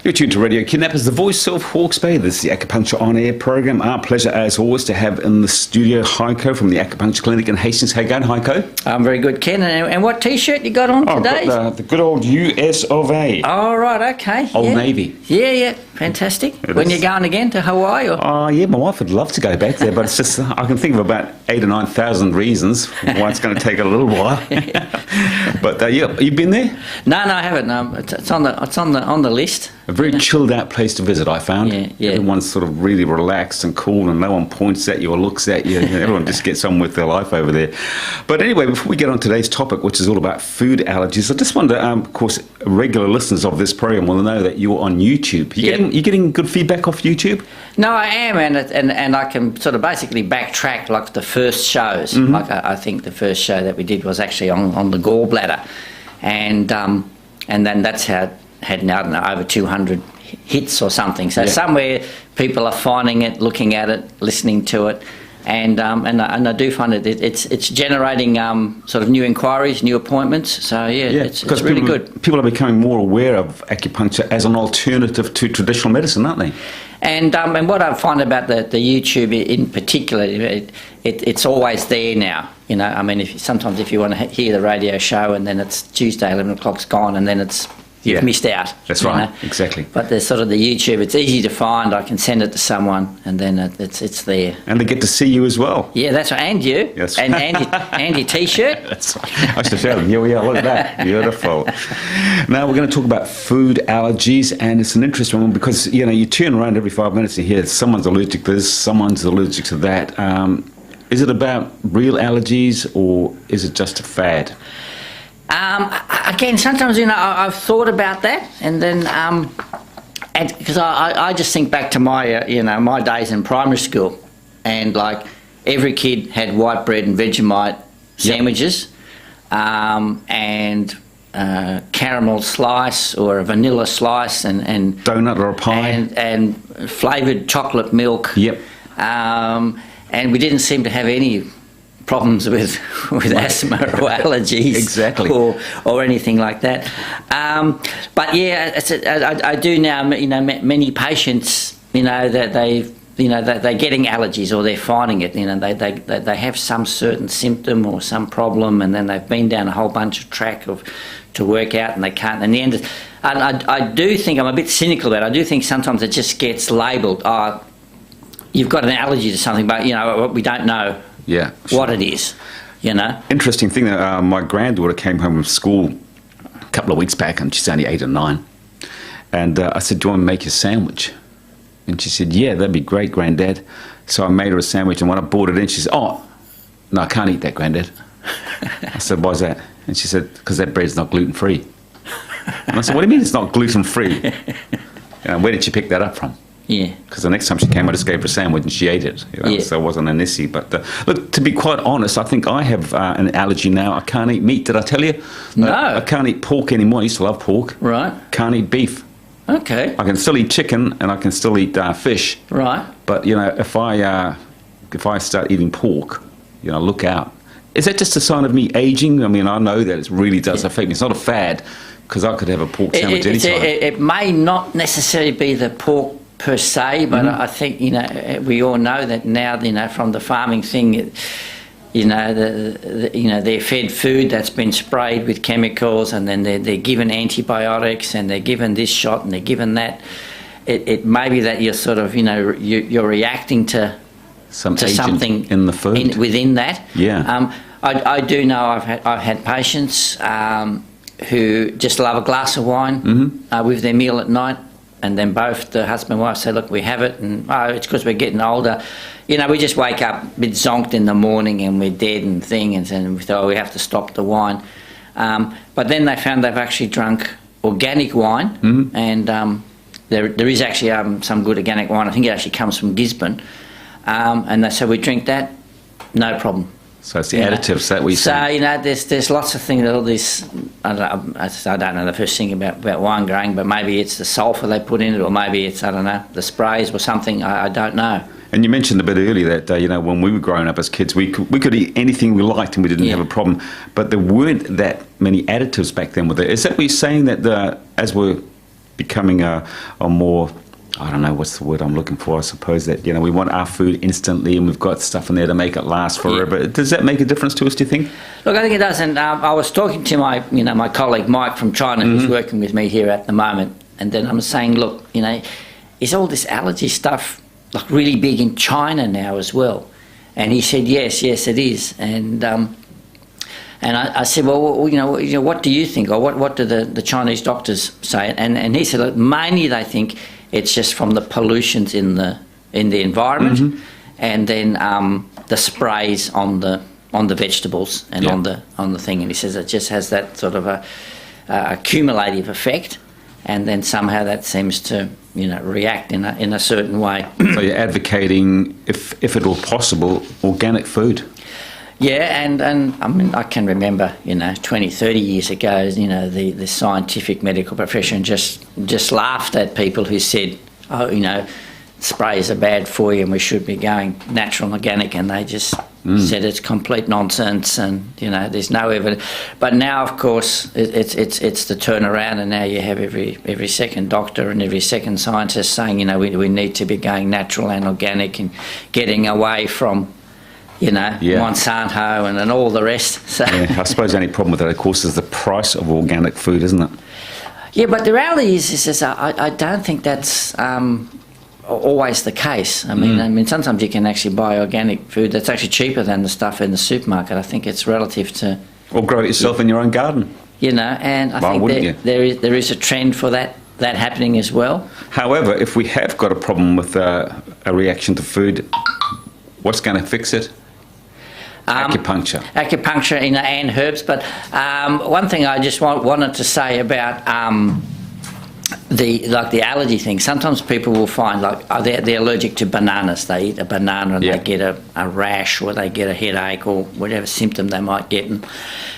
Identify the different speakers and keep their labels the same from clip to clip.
Speaker 1: You're tuned to Radio Kidnappers, the voice of Hawke's Bay. This is the Acupuncture On Air program. Our pleasure, as always, to have in the studio Heiko from the Acupuncture Clinic in Hastings. How you going, Heiko?
Speaker 2: I'm very good, Ken. And what T-shirt you got on today?
Speaker 1: I've got the good old US of A.
Speaker 2: Oh, right, okay.
Speaker 1: Old Navy.
Speaker 2: Yeah, fantastic. When you going again to Hawaii? Or?
Speaker 1: Yeah, my wife would love to go back there, but it's just, I can think of about 8,000 or 9,000 reasons why it's going to take a little while. But yeah, you've been there?
Speaker 2: No, I haven't. It's on the list.
Speaker 1: A very chilled out place to visit, I found.
Speaker 2: Yeah.
Speaker 1: Everyone's sort of really relaxed and cool, and no one points at you or looks at you. Everyone just gets on with their life over there. But anyway, before we get on today's topic, which is all about food allergies, I just wonder, of course, regular listeners of this program will know that you're on YouTube. You getting good feedback off YouTube?
Speaker 2: No, I am, and I can sort of basically backtrack like the first shows. Mm-hmm. Like I think the first show that we did was actually on the gallbladder, and then that's how it had now over 200 hits or something. So somewhere people are finding it, looking at it, listening to it, and I do find it's generating sort of new inquiries, new appointments. So it's really good.
Speaker 1: People are becoming more aware of acupuncture as an alternative to traditional medicine, aren't they?
Speaker 2: And what I find about the YouTube in particular, it's always there now. You know, I mean, sometimes if you want to hear the radio show and then it's Tuesday, 11 o'clock's gone, and then you've missed out.
Speaker 1: That's right, exactly.
Speaker 2: But there's sort of the YouTube, it's easy to find. I can send it to someone and then it's there.
Speaker 1: And they get to see you as well.
Speaker 2: Yeah, that's right. And you.
Speaker 1: Yes.
Speaker 2: And your T-shirt.
Speaker 1: That's right. I should show them. Yeah, look at that. Beautiful. Now we're going to talk about food allergies, and it's an interesting one because, you turn around every 5 minutes and hear someone's allergic to this, someone's allergic to that. Is it about real allergies or is it just a fad?
Speaker 2: Again, sometimes I've thought about that, and then because I just think back to my my days in primary school, and like every kid had white bread and Vegemite sandwiches, and caramel slice or a vanilla slice, and
Speaker 1: donut or a pie,
Speaker 2: and flavoured chocolate milk.
Speaker 1: Yep.
Speaker 2: And we didn't seem to have any problems with asthma or allergies,
Speaker 1: exactly,
Speaker 2: or anything like that. But yeah, I do now. Many patients, that they're getting allergies or they're finding it. They have some certain symptom or some problem, and then they've been down a whole bunch of track to work out, and they can't. In the end, I do think I'm a bit cynical about it. I do think sometimes it just gets labelled. Oh, you've got an allergy to something, but we don't know.
Speaker 1: Yeah,
Speaker 2: what it is,
Speaker 1: Interesting thing that my granddaughter came home from school a couple of weeks back, and she's only 8 or 9. And I said, "Do you want to make you a sandwich?" And she said, "Yeah, that'd be great, Granddad." So I made her a sandwich, and when I brought it in, she said, "Oh, no, I can't eat that, Granddad." I said, "Why's that?" And she said, "Because that bread's not gluten-free." And I said, "What do you mean it's not gluten-free?" Where did she pick that up from?
Speaker 2: Yeah.
Speaker 1: Because the next time she came, I just gave her a sandwich and she ate it. So it wasn't an issue. But look, to be quite honest, I think I have an allergy now. I can't eat meat. Did I tell you?
Speaker 2: No.
Speaker 1: I can't eat pork anymore. I used to love pork.
Speaker 2: Right.
Speaker 1: Can't eat beef.
Speaker 2: Okay.
Speaker 1: I can still eat chicken and I can still eat fish.
Speaker 2: Right.
Speaker 1: But if I start eating pork, look out. Is that just a sign of me aging? I mean, I know that it really does affect me. It's not a fad because I could have a pork sandwich anytime.
Speaker 2: It may not necessarily be the pork per se, but I think we all know that now from the farming thing, they're fed food that's been sprayed with chemicals, and then they're given antibiotics, and they're given this shot and they're given that. It may be that you're sort of you're reacting to something
Speaker 1: in the food
Speaker 2: within that.
Speaker 1: Yeah.
Speaker 2: I do know I've had patients who just love a glass of wine with their meal at night. And then both the husband and wife say, "Look, we have it, and it's because we're getting older. We just wake up a bit zonked in the morning and we're dead and and we thought, we have to stop the wine." But then they found they've actually drunk organic wine, and there is actually some good organic wine. I think it actually comes from Gisborne, and they said we drink that, no problem.
Speaker 1: So it's the additives that we say.
Speaker 2: So, there's lots of things, all this, I don't know the first thing about wine growing, but maybe it's the sulphur they put in it, or maybe it's, the sprays or something, I don't know.
Speaker 1: And you mentioned a bit earlier that, when we were growing up as kids, we could eat anything we liked and we didn't have a problem, but there weren't that many additives back then with it. Is that what you're saying, that as we're becoming a more, I don't know what's the word I'm looking for. I suppose that, you know, we want our food instantly and we've got stuff in there to make it last forever. Does that make a difference to us, do you think?
Speaker 2: Look, I think it does. And I was talking to my colleague Mike from China, who's working with me here at the moment, and then I'm saying, look, you know, is all this allergy stuff like really big in China now as well? And he said, yes, it is. And I said, well, you know, what do you think, or what do the Chinese doctors say? And he said, look, mainly they think it's just from the pollutions in the environment, and then the sprays on the vegetables and on the thing. And he says it just has that sort of a cumulative effect, and then somehow that seems to, you know, react in a certain way.
Speaker 1: So you're advocating, if at all possible, organic food.
Speaker 2: Yeah, and I mean, I can remember, you know, 20, 30 years ago, you know, the scientific medical profession just laughed at people who said, oh, you know, sprays are bad for you and we should be going natural and organic, and they just said it's complete nonsense, and, you know, there's no evidence. But now, of course, it's the turnaround, and now you have every second doctor and every second scientist saying, you know, we need to be going natural and organic and getting away from, you know, Monsanto and all the rest. So
Speaker 1: I suppose the only problem with that, of course, is the price of organic food, isn't it?
Speaker 2: Yeah, but the reality is I don't think that's always the case. I mean, sometimes you can actually buy organic food that's actually cheaper than the stuff in the supermarket. I think it's relative to...
Speaker 1: Or grow it yourself in your own garden.
Speaker 2: You know, and I think there is a trend for that happening as well.
Speaker 1: However, if we have got a problem with a reaction to food, what's going to fix it? Acupuncture,
Speaker 2: you know, and herbs. But one thing I just wanted to say about the allergy thing. Sometimes people will find they're allergic to bananas. They eat a banana and they get a rash, or they get a headache, or whatever symptom they might get. And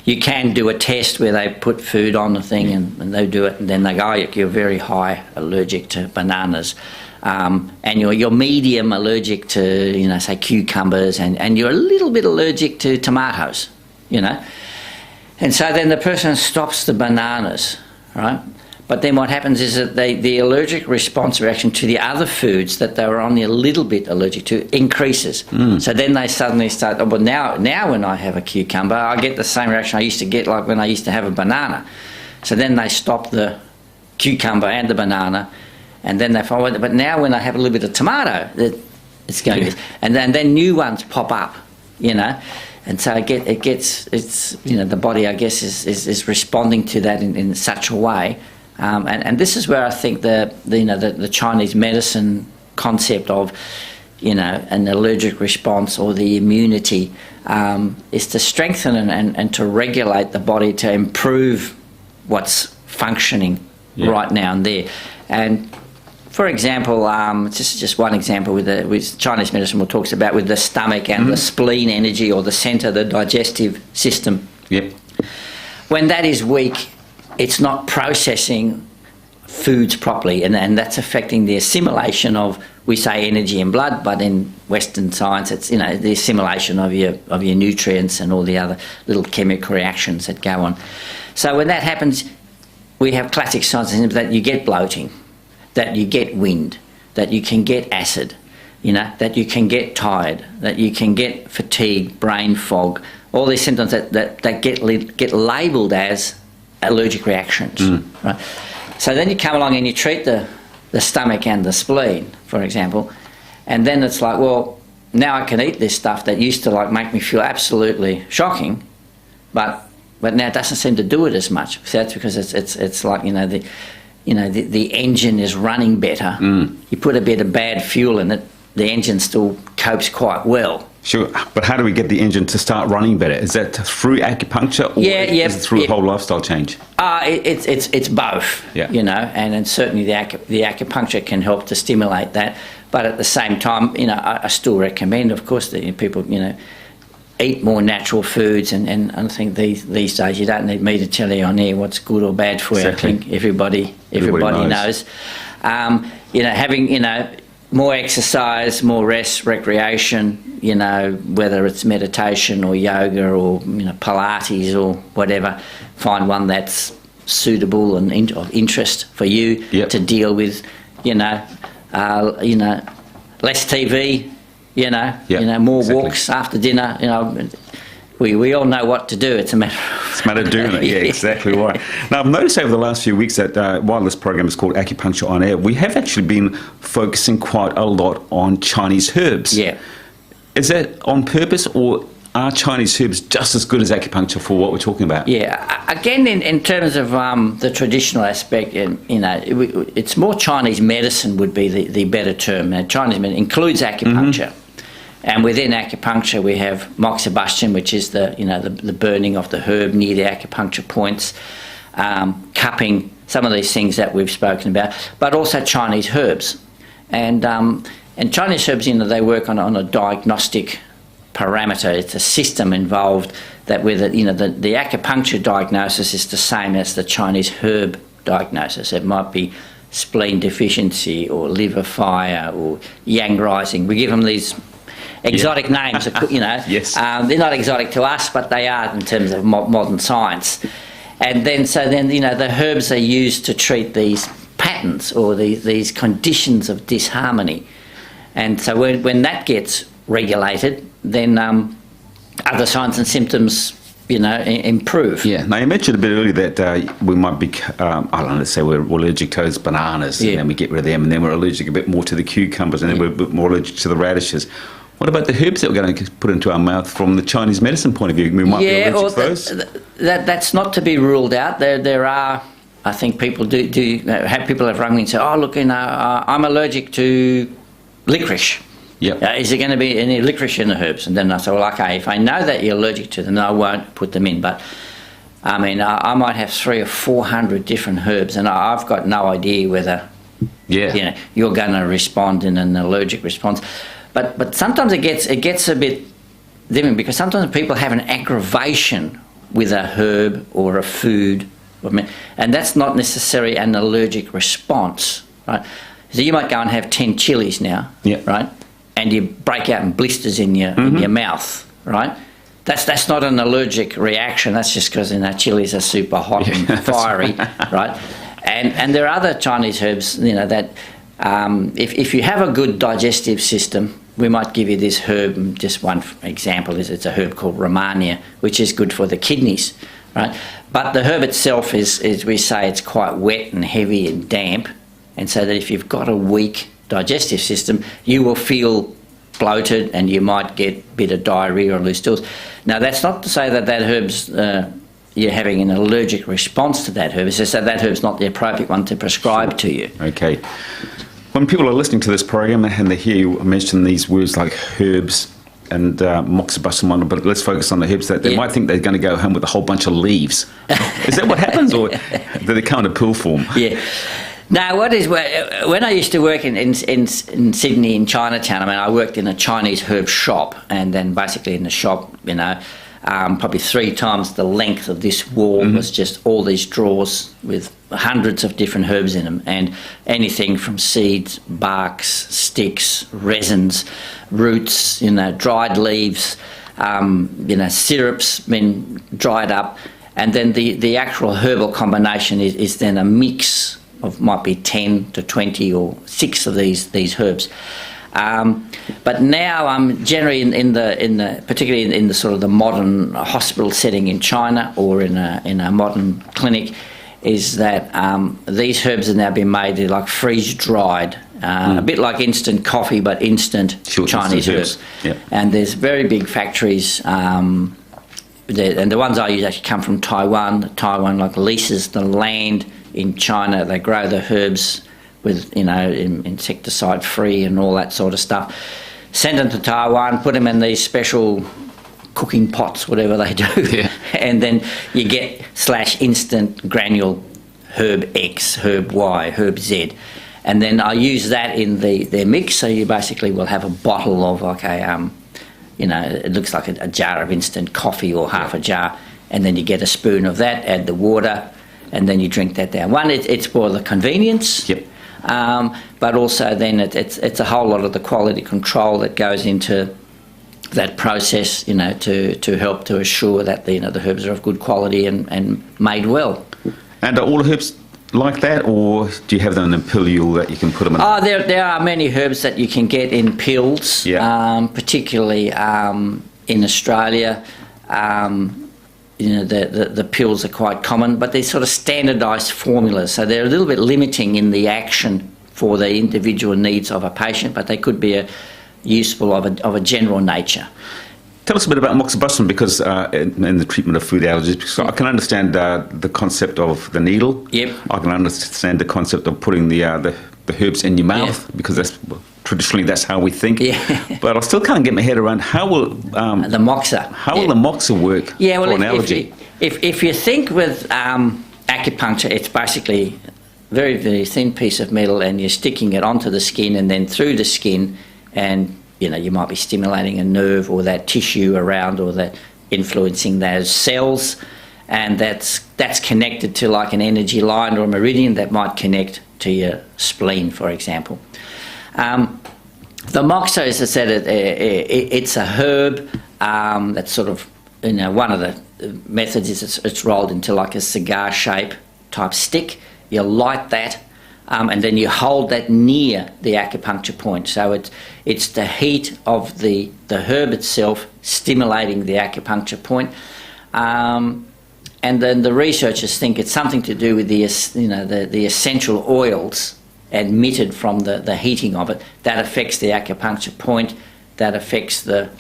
Speaker 2: you can do a test where they put food on the thing and they do it, and then they go, oh, you're very high allergic to bananas. And you're medium allergic to, you know, say cucumbers, and you're a little bit allergic to tomatoes, you know. And so then the person stops the bananas, right? But then what happens is that the allergic response reaction to the other foods that they were only a little bit allergic to increases. So then they suddenly start, oh, well, now when I have a cucumber, I get the same reaction I used to get like when I used to have a banana. So then they stop the cucumber and the banana, and then they find, but now when I have a little bit of tomato, it's going, and then new ones pop up, you know, and so it's you know, the body, I guess, is responding to that in such a way, and this is where I think the Chinese medicine concept of, you know, an allergic response or the immunity is to strengthen and to regulate the body to improve what's functioning right now and there. And for example, just one example with Chinese medicine, what talks about with the stomach and the spleen energy, or the centre, the digestive system.
Speaker 1: Yep.
Speaker 2: When that is weak, it's not processing foods properly, and that's affecting the assimilation of, we say, energy in blood, but in Western science, it's, you know, the assimilation of your nutrients and all the other little chemical reactions that go on. So when that happens, we have classic signs that you get bloating, that you get wind, that you can get acid, you know, that you can get tired, that you can get fatigue, brain fog, all these symptoms that get labelled as allergic reactions, right? So then you come along and you treat the stomach and the spleen, for example, and then it's like, well, now I can eat this stuff that used to like make me feel absolutely shocking, but now it doesn't seem to do it as much. So that's because it's like, you know, the engine is running better. You put a bit of bad fuel in it, the engine still copes quite well.
Speaker 1: Sure, but how do we get the engine to start running better? Is that through acupuncture, or is it through a whole lifestyle change?
Speaker 2: It's both, you know, and certainly the acupuncture can help to stimulate that. But at the same time, you know, I still recommend, of course, that people, you know, eat more natural foods, and I think these days you don't need me to tell you on air what's good or bad for you.
Speaker 1: Exactly.
Speaker 2: I think everybody knows. You know, having, you know, more exercise, more rest, recreation, you know, whether it's meditation or yoga or, you know, Pilates or whatever, find one that's suitable and of interest for you
Speaker 1: Yep.
Speaker 2: to deal with, less TV, more
Speaker 1: exactly.
Speaker 2: walks after dinner. We all know what to do. It's a matter
Speaker 1: of doing it. Yeah, exactly right. Now, I've noticed over the last few weeks that while this program is called Acupuncture on Air, we have actually been focusing quite a lot on Chinese herbs.
Speaker 2: Yeah.
Speaker 1: Is that on purpose, or are Chinese herbs just as good as acupuncture for what we're talking about?
Speaker 2: Yeah. Again, in terms of the traditional aspect, it's more Chinese medicine would be the better term. Now, Chinese medicine includes acupuncture. And within acupuncture, we have moxibustion, which is the burning of the herb near the acupuncture points, cupping, some of these things that we've spoken about, but also Chinese herbs. And Chinese herbs, they work on a diagnostic parameter. It's a system involved that where the acupuncture diagnosis is the same as the Chinese herb diagnosis. It might be spleen deficiency or liver fire or yang rising. We give them these exotic names,
Speaker 1: Yes.
Speaker 2: They're not exotic to us, but they are in terms of modern science. And then the herbs are used to treat these patterns or these conditions of disharmony. And so when that gets regulated, then other signs and symptoms, improve.
Speaker 1: Yeah. Now, you mentioned a bit earlier that we might be, let's say we're allergic to those bananas, and then we get rid of them, and then we're allergic a bit more to the cucumbers, and then we're a bit more allergic to the radishes. What about the herbs that we're going to put into our mouth from the Chinese medicine point of view? We might be allergic to those?
Speaker 2: That's not to be ruled out. There are, I think people do have people have rung me and say, oh, look, I'm allergic to licorice.
Speaker 1: Yep.
Speaker 2: Is there going to be any licorice in the herbs? And then I say, well, okay, if I know that you're allergic to them, I won't put them in. But, I mean, I might have 300 or 400 different herbs, and I've got no idea whether you're going to respond in an allergic response. But sometimes it gets a bit different, because sometimes people have an aggravation with a herb or a food, and that's not necessarily an allergic response, right? So you might go and have 10 chilies now, right? And you break out in blisters in your mouth, right? That's not an allergic reaction. That's just because chilies are super hot and fiery, right? And there are other Chinese herbs, that if you have a good digestive system, we might give you this herb. Just one example is it's a herb called Romania, which is good for the kidneys, right? But the herb itself is we say it's quite wet and heavy and damp, and so that if you've got a weak digestive system, you will feel bloated and you might get a bit of diarrhea or loose stools. Now, that's not to say that herb's you're having an allergic response to that herb. It's just that herb's not the appropriate one to prescribe to you.
Speaker 1: Okay. When people are listening to this program and they hear you mention these words like herbs and moxibustion, but let's focus on the herbs, that they might think they're going to go home with a whole bunch of leaves. Is that what happens, or do they come in a pill form? Yeah.
Speaker 2: Now, when I used to work in Sydney, in Chinatown, I mean, I worked in a Chinese herb shop, and then basically in the shop, probably 3 times the length of this wall was just all these drawers with hundreds of different herbs in them, and anything from seeds, barks, sticks, resins, roots, dried leaves, syrups been dried up, and then the actual herbal combination is then a mix of might be 10 to 20 or 6 of these herbs. But now generally in the particularly in the sort of the modern hospital setting in China or in a modern clinic, is that these herbs are now being made like freeze dried, a bit like instant coffee but instant Chinese herbs.
Speaker 1: Yep.
Speaker 2: And there's very big factories. And the ones I use actually come from Taiwan. Taiwan like leases the land in China. They grow the herbs with insecticide free and all that sort of stuff. Send them to Taiwan, put them in these special cooking pots, whatever they do, and then you get /instant granule herb X, herb Y, herb Z, and then I use that in their mix. So you basically will have a bottle of it looks like a jar of instant coffee or half a jar, and then you get a spoon of that, add the water, and then you drink that down. One, it's for the convenience.
Speaker 1: Yep.
Speaker 2: But also then it's a whole lot of the quality control that goes into that process, to help to assure that the herbs are of good quality and made well.
Speaker 1: And are all herbs like that, or do you have them in a pill that you can put them in?
Speaker 2: Oh, there are many herbs that you can get in pills, particularly in Australia. The pills are quite common, but they're sort of standardised formulas, so they're a little bit limiting in the action for the individual needs of a patient, but they could be useful of a general nature.
Speaker 1: Tell us a bit about moxibustion, because in the treatment of food allergies, because I can understand the concept of the needle.
Speaker 2: Yep.
Speaker 1: I can understand the concept of putting the herbs in your mouth, because traditionally that's how we think.
Speaker 2: Yeah.
Speaker 1: But I still can't get my head around how will
Speaker 2: the moxa.
Speaker 1: How will the moxa work for an allergy?
Speaker 2: If you think with acupuncture, it's basically a very, very thin piece of metal, and you're sticking it onto the skin and then through the skin, and you might be stimulating a nerve or that tissue around, or that influencing those cells, and that's connected to like an energy line or a meridian that might connect to your spleen, for example. The moxa, as I said, it's a herb that's sort of, one of the methods is it's rolled into like a cigar shape type stick. You light that, and then you hold that near the acupuncture point. So it's the heat of the herb itself stimulating the acupuncture point. And then the researchers think it's something to do with the essential oils emitted from the heating of it that affects the acupuncture point, that affects the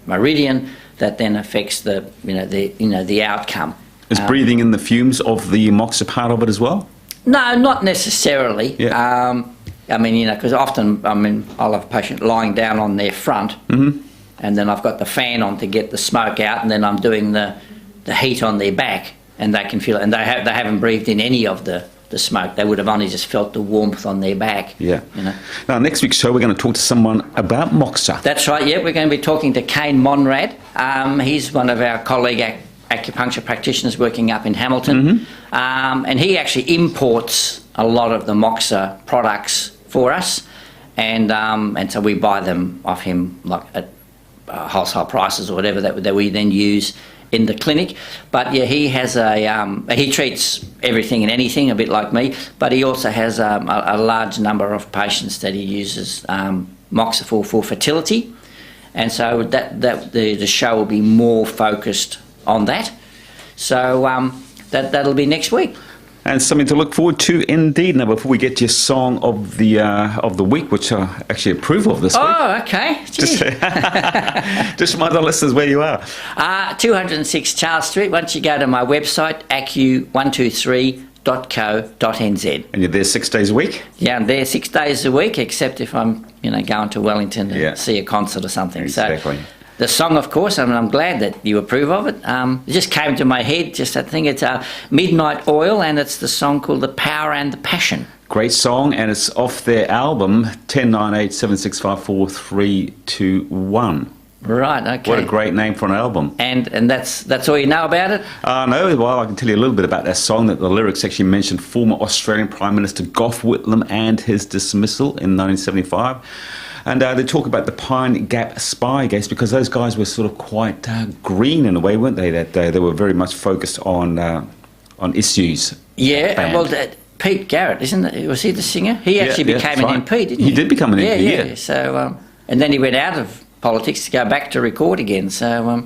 Speaker 2: meridian, that then affects the outcome.
Speaker 1: Is breathing in the fumes of the moxa part of it as well?
Speaker 2: No, not necessarily.
Speaker 1: Yeah.
Speaker 2: Because often, I'll have a patient lying down on their front, and then I've got the fan on to get the smoke out, and then I'm doing the heat on their back, and they can feel it, and they haven't breathed in any of the smoke. They would have only just felt the warmth on their back.
Speaker 1: Yeah. Now, next week's show, we're going to talk to someone about moxa.
Speaker 2: That's right, yeah. We're going to be talking to Kane Monrad. He's one of our colleague acupuncture practitioners working up in Hamilton. And he actually imports a lot of the moxa products for us. And so we buy them off him like at wholesale prices or whatever that we then use in the clinic. But yeah, he has he treats everything and anything, a bit like me, but he also has a large number of patients that he uses moxa for fertility. And so the show will be more focused on that. So that'll be next week.
Speaker 1: And something to look forward to indeed. Now, before we get to your song of the week, which I actually approve of this week.
Speaker 2: Oh, okay.
Speaker 1: Just remind our listeners where you are.
Speaker 2: 206 Charles Street. Once you go to my website, acu123.co.nz.
Speaker 1: And you're there 6 days a week?
Speaker 2: Yeah, I'm there 6 days a week, except if I'm going to Wellington to see a concert or something.
Speaker 1: Exactly.
Speaker 2: So the song, of course, I'm glad that you approve of it. It just came to my head, I think it's Midnight Oil, and it's the song called The Power and the Passion.
Speaker 1: Great song, and it's off their album, 109876543321.
Speaker 2: Right, okay.
Speaker 1: What a great name for an album.
Speaker 2: And that's all you know about it?
Speaker 1: No, well, I can tell you a little bit about that song, that the lyrics actually mention former Australian Prime Minister Gough Whitlam and his dismissal in 1975. And they talk about the Pine Gap spy case, because those guys were sort of quite green in a way, weren't they? That they were very much focused on issues.
Speaker 2: Yeah, well, Pete Garrett, isn't it? Was he the singer? He actually became an MP, didn't he?
Speaker 1: He did become an MP,
Speaker 2: yeah. So, and then he went out of politics to go back to record again. So,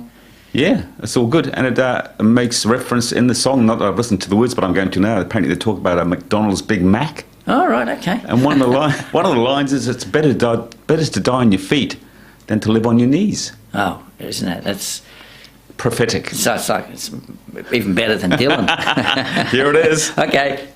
Speaker 1: yeah, it's all good, and it makes reference in the song. Not that I've listened to the words, but I'm going to now. Apparently, they talk about a McDonald's Big Mac.
Speaker 2: Oh, right, okay.
Speaker 1: And one of the lines is, "It's better to die on your feet than to live on your knees."
Speaker 2: Oh, isn't it? That's
Speaker 1: prophetic.
Speaker 2: So it's even better than Dylan.
Speaker 1: Here it is.
Speaker 2: Okay.